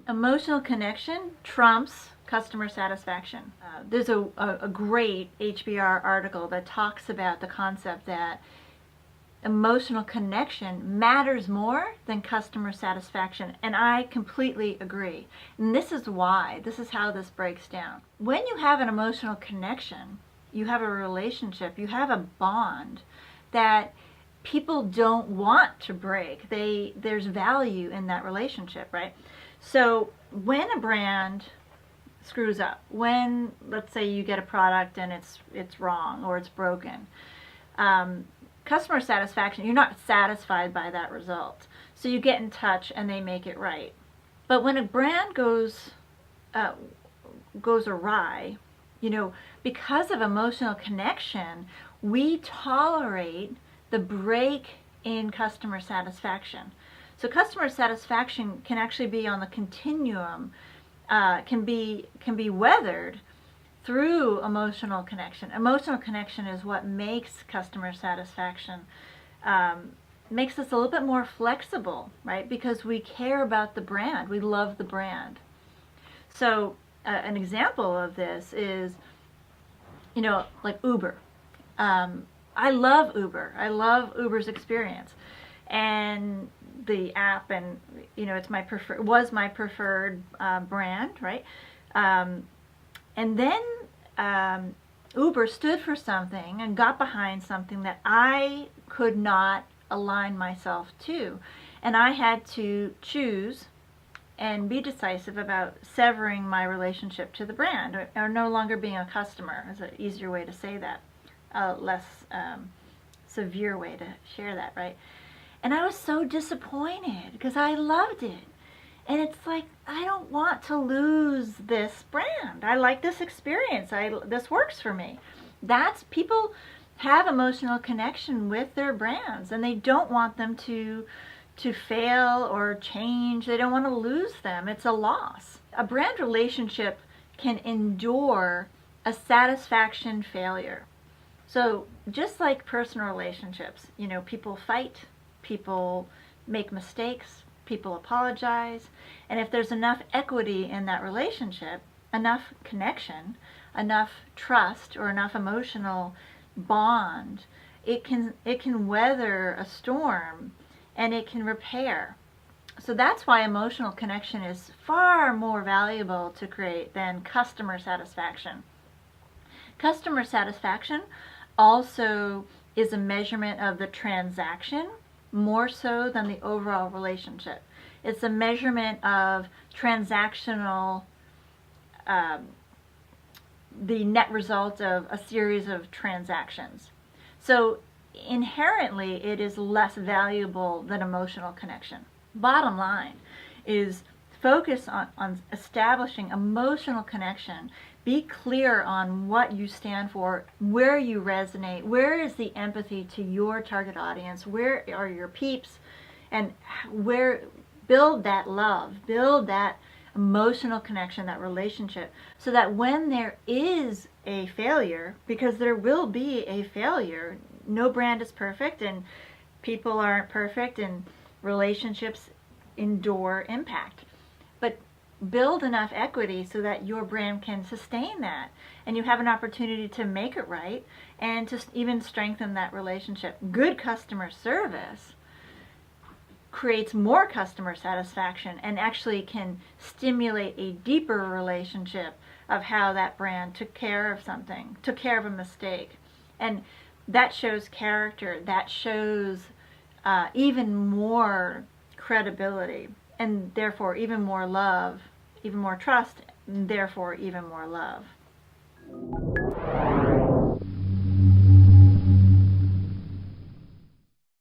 Emotional connection trumps customer satisfaction. There's a great HBR article that talks about the concept that emotional connection matters more than customer satisfaction, and I completely agree. And this is why, this is how this breaks down. When you have an emotional connection, you have a relationship, you have a bond that people don't want to break. There's value in that relationship, right? So when a brand screws up, when, let's say, you get a product and it's wrong or it's broken, customer satisfaction, you're not satisfied by that result. So you get in touch and they make it right. But when a brand goes awry, because of emotional connection, we tolerate the break in customer satisfaction. So customer satisfaction can actually be on the continuum, can be weathered through emotional connection. Emotional connection is what makes customer satisfaction, makes us a little bit more flexible, right? Because we care about the brand, we love the brand. So an example of this is, like Uber. I love Uber. I love Uber's experience, and the app, and it's was my preferred brand, right? And then Uber stood for something and got behind something that I could not align myself to, and I had to choose and be decisive about severing my relationship to the brand, or no longer being a customer. Is an easier way to say that, less severe way to share that, right? And I was so disappointed because I loved it. And it's like, I don't want to lose this brand. I like this experience. This works for me. People have emotional connection with their brands, and they don't want them to fail or change. They don't want to lose them. It's a loss. A brand relationship can endure a satisfaction failure. So just like personal relationships, people fight, people make mistakes, people apologize, and if there's enough equity in that relationship, enough connection, enough trust, or enough emotional bond, it can weather a storm, and it can repair. So that's why emotional connection is far more valuable to create than customer satisfaction. Customer satisfaction also is a measurement of the transaction more so than the overall relationship. It's a measurement of transactional, the net result of a series of transactions. So inherently, it is less valuable than emotional connection. Bottom line is focus on establishing emotional connection. Be clear on what you stand for, where you resonate, where is the empathy to your target audience, where are your peeps, and build that love, build that emotional connection, that relationship, so that when there is a failure, because there will be a failure, no brand is perfect, and people aren't perfect, and relationships endure impact. But build enough equity so that your brand can sustain that, and you have an opportunity to make it right and to even strengthen that relationship. Good customer service creates more customer satisfaction and actually can stimulate a deeper relationship of how that brand took care of something, took care of a mistake. And that shows character, that shows even more credibility, and therefore even more love, even more trust, and therefore even more love.